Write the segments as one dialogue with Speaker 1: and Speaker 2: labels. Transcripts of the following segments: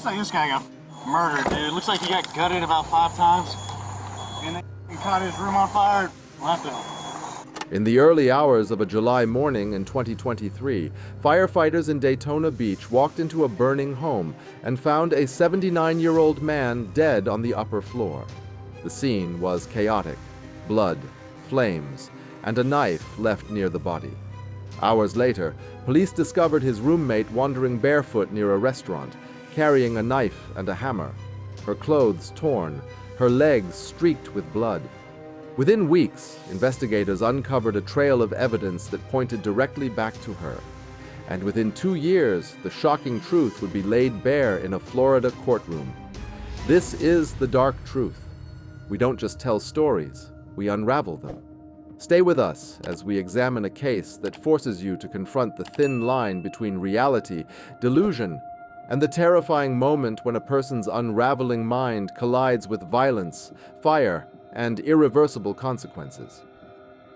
Speaker 1: Looks like this guy got murdered, dude. Looks like he got gutted about 5 times. And they caught his room on fire, left him.
Speaker 2: In the early hours of a July morning in 2023, firefighters in Daytona Beach walked into a burning home and found a 79-year-old man dead on the upper floor. The scene was chaotic: blood, flames, and a knife left near the body. Hours later, police discovered his roommate wandering barefoot near a restaurant, carrying a knife and a hammer, her clothes torn, her legs streaked with blood. Within weeks, investigators uncovered a trail of evidence that pointed directly back to her. And within 2 years, the shocking truth would be laid bare in a Florida courtroom. This is the dark truth. We don't just tell stories, we unravel them. Stay with us as we examine a case that forces you to confront the thin line between reality, delusion, and the terrifying moment when a person's unraveling mind collides with violence, fire, and irreversible consequences.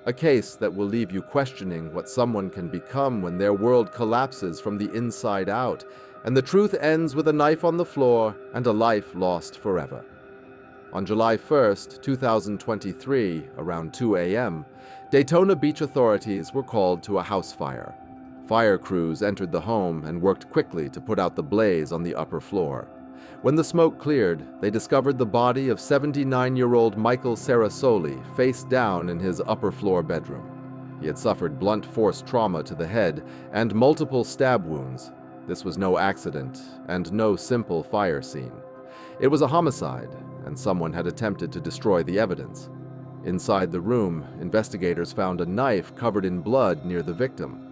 Speaker 2: A case that will leave you questioning what someone can become when their world collapses from the inside out, and the truth ends with a knife on the floor and a life lost forever. On July 1st, 2023, around 2 a.m., Daytona Beach authorities were called to a house fire. Fire crews entered the home and worked quickly to put out the blaze on the upper floor. When the smoke cleared, they discovered the body of 79-year-old Michael Cerasoli face down in his upper floor bedroom. He had suffered blunt force trauma to the head and multiple stab wounds. This was no accident and no simple fire scene. It was a homicide, and someone had attempted to destroy the evidence. Inside the room, investigators found a knife covered in blood near the victim.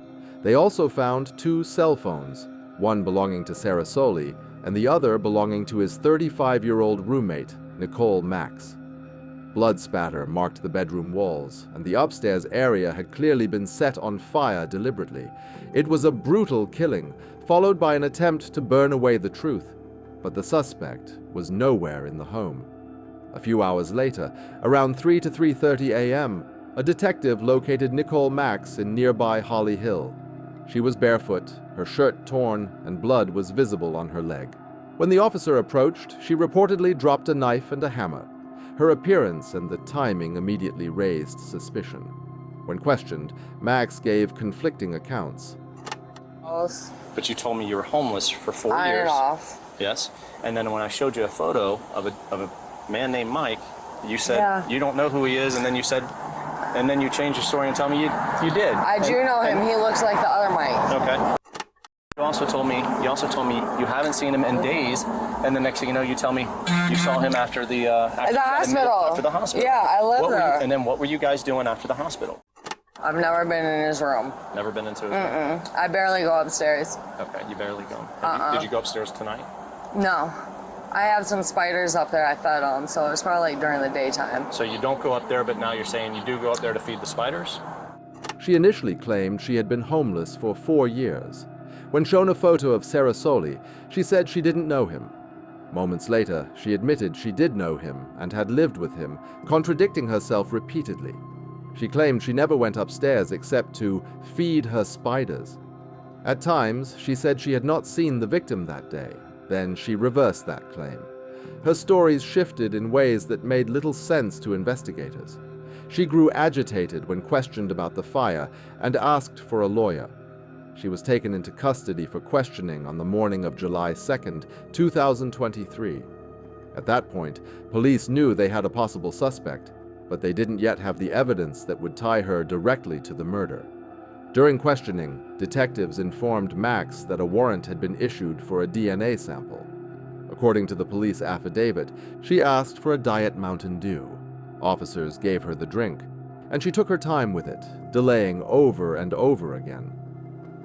Speaker 2: They also found 2 cell phones, one belonging to Cerasoli and the other belonging to his 35-year-old roommate, Nichole Maks. Blood spatter marked the bedroom walls, and the upstairs area had clearly been set on fire deliberately. It was a brutal killing, followed by an attempt to burn away the truth. But the suspect was nowhere in the home. A few hours later, around 3 to 3:30 a.m., a detective located Nichole Maks in nearby Holly Hill. She was barefoot, her shirt torn, and blood was visible on her leg. When the officer approached, she reportedly dropped a knife and a hammer. Her appearance and the timing immediately raised suspicion. When questioned, Maks gave conflicting accounts.
Speaker 3: But you told me you were homeless for 4 years.
Speaker 4: Iron off.
Speaker 3: Yes. And then when I showed you a photo of a man named Mike, you said you don't know who he is, and then you said, and then you changed your story and tell me you did.
Speaker 4: I do know him. He looks like the other Mike.
Speaker 3: Okay. You also told me you haven't seen him in days, and the next thing you know, you tell me you saw him after the
Speaker 4: hospital.
Speaker 3: After the hospital.
Speaker 4: Yeah, I live there.
Speaker 3: And then what were you guys doing after the hospital?
Speaker 4: I've never been in his room.
Speaker 3: Never been into his room?
Speaker 4: I barely go upstairs.
Speaker 3: Okay, you barely go. Did you go upstairs tonight?
Speaker 4: No. I have some spiders up there I fed them, so it's probably during the daytime.
Speaker 3: So you don't go up there, but now you're saying you do go up there to feed the spiders?
Speaker 2: She initially claimed she had been homeless for 4 years. When shown a photo of Cerasoli, she said she didn't know him. Moments later, she admitted she did know him and had lived with him, contradicting herself repeatedly. She claimed she never went upstairs except to feed her spiders. At times, she said she had not seen the victim that day. Then she reversed that claim. Her stories shifted in ways that made little sense to investigators. She grew agitated when questioned about the fire and asked for a lawyer. She was taken into custody for questioning on the morning of July 2nd, 2023. At that point, police knew they had a possible suspect, but they didn't yet have the evidence that would tie her directly to the murder. During questioning, detectives informed Maks that a warrant had been issued for a DNA sample. According to the police affidavit, she asked for a Diet Mountain Dew. Officers gave her the drink, and she took her time with it, delaying over and over again.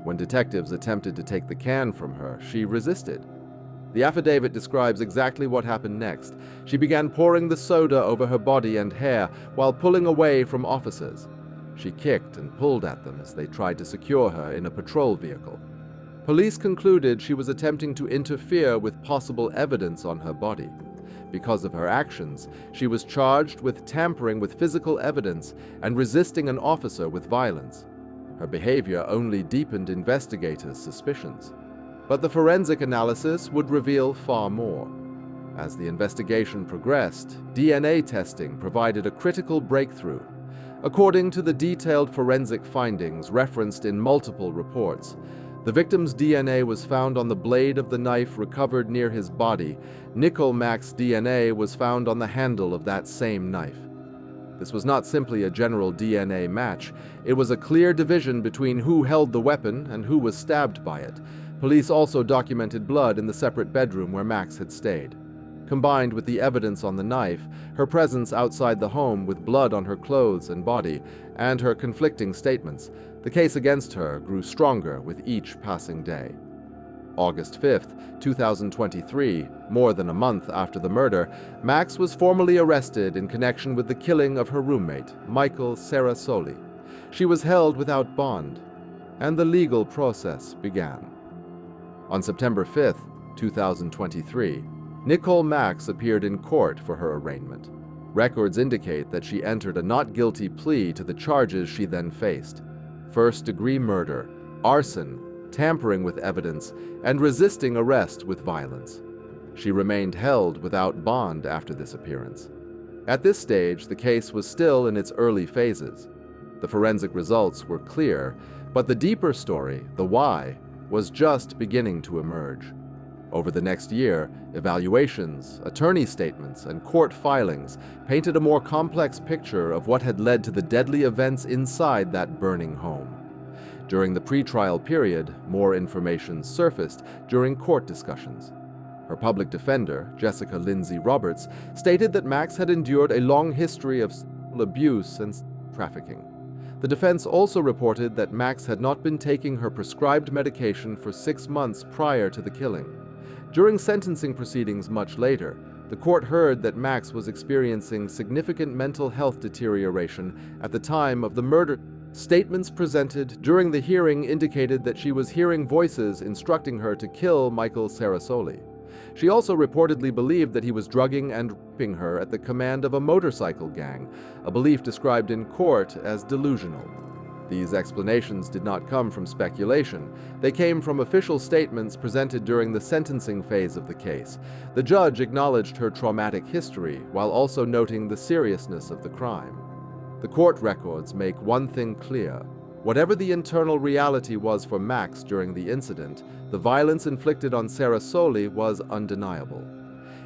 Speaker 2: When detectives attempted to take the can from her, she resisted. The affidavit describes exactly what happened next. She began pouring the soda over her body and hair while pulling away from officers. She kicked and pulled at them as they tried to secure her in a patrol vehicle. Police concluded she was attempting to interfere with possible evidence on her body. Because of her actions, she was charged with tampering with physical evidence and resisting an officer with violence. Her behavior only deepened investigators' suspicions. But the forensic analysis would reveal far more. As the investigation progressed, DNA testing provided a critical breakthrough. According to the detailed forensic findings referenced in multiple reports, the victim's DNA was found on the blade of the knife recovered near his body. Nichole Maks' DNA was found on the handle of that same knife. This was not simply a general DNA match. It was a clear division between who held the weapon and who was stabbed by it. Police also documented blood in the separate bedroom where Maks had stayed. Combined with the evidence on the knife, her presence outside the home with blood on her clothes and body, and her conflicting statements, the case against her grew stronger with each passing day. August 5, 2023, more than a month after the murder, Maks was formally arrested in connection with the killing of her roommate, Michael Cerasoli. She was held without bond, and the legal process began. On September 5, 2023, Nichole Maks appeared in court for her arraignment. Records indicate that she entered a not guilty plea to the charges she then faced: first-degree murder, arson, tampering with evidence, and resisting arrest with violence. She remained held without bond after this appearance. At this stage, the case was still in its early phases. The forensic results were clear, but the deeper story, the why, was just beginning to emerge. Over the next year, evaluations, attorney statements, and court filings painted a more complex picture of what had led to the deadly events inside that burning home. During the pretrial period, more information surfaced during court discussions. Her public defender, Jessica Lindsay Roberts, stated that Maks had endured a long history of sexual abuse and trafficking. The defense also reported that Maks had not been taking her prescribed medication for 6 months prior to the killing. During sentencing proceedings much later, the court heard that Maks was experiencing significant mental health deterioration at the time of the murder. Statements presented during the hearing indicated that she was hearing voices instructing her to kill Michael Cerasoli. She also reportedly believed that he was drugging and raping her at the command of a motorcycle gang, a belief described in court as delusional. These explanations did not come from speculation. They came from official statements presented during the sentencing phase of the case. The judge acknowledged her traumatic history while also noting the seriousness of the crime. The court records make one thing clear. Whatever the internal reality was for Maks during the incident, the violence inflicted on Cerasoli was undeniable.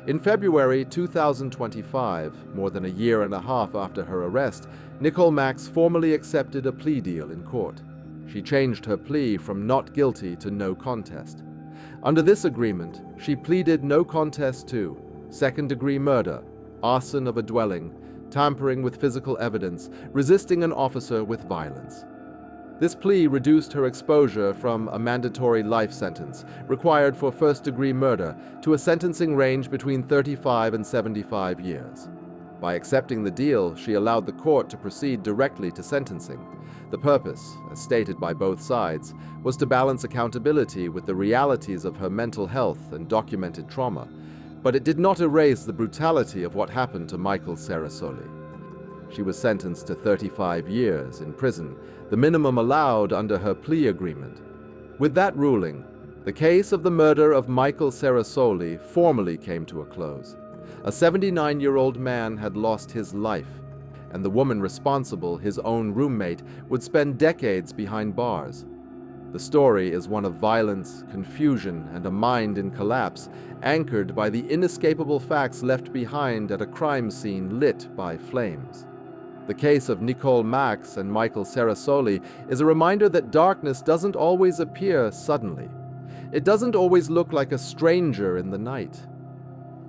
Speaker 2: In February 2025, more than a year and a half after her arrest, Nichole Maks formally accepted a plea deal in court. She changed her plea from not guilty to no contest. Under this agreement, she pleaded no contest to second-degree murder, arson of a dwelling, tampering with physical evidence, resisting an officer with violence. This plea reduced her exposure from a mandatory life sentence, required for first-degree murder, to a sentencing range between 35 and 75 years. By accepting the deal, she allowed the court to proceed directly to sentencing. The purpose, as stated by both sides, was to balance accountability with the realities of her mental health and documented trauma, but it did not erase the brutality of what happened to Michael Cerasoli. She was sentenced to 35 years in prison, the minimum allowed under her plea agreement. With that ruling, the case of the murder of Michael Cerasoli formally came to a close. A 79-year-old man had lost his life, and the woman responsible, his own roommate, would spend decades behind bars. The story is one of violence, confusion, and a mind in collapse, anchored by the inescapable facts left behind at a crime scene lit by flames. The case of Nichole Maks and Michael Cerasoli is a reminder that darkness doesn't always appear suddenly. It doesn't always look like a stranger in the night.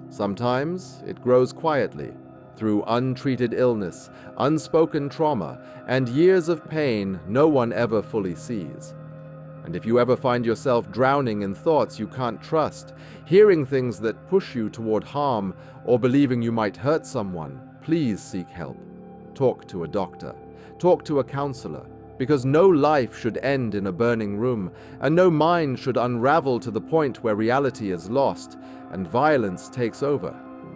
Speaker 2: Sometimes it grows quietly, through untreated illness, unspoken trauma, and years of pain no one ever fully sees. And if you ever find yourself drowning in thoughts you can't trust, hearing things that push you toward harm, or believing you might hurt someone, please seek help. Talk to a doctor. Talk to a counselor, because no life should end in a burning room, and no mind should unravel to the point where reality is lost and violence takes over.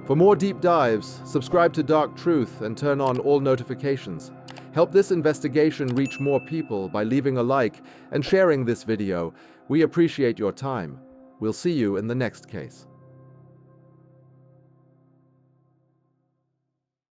Speaker 2: For more deep dives, subscribe to Dark Truth and turn on all notifications. Help this investigation reach more people by leaving a like and sharing this video. We appreciate your time. We'll see you in the next case.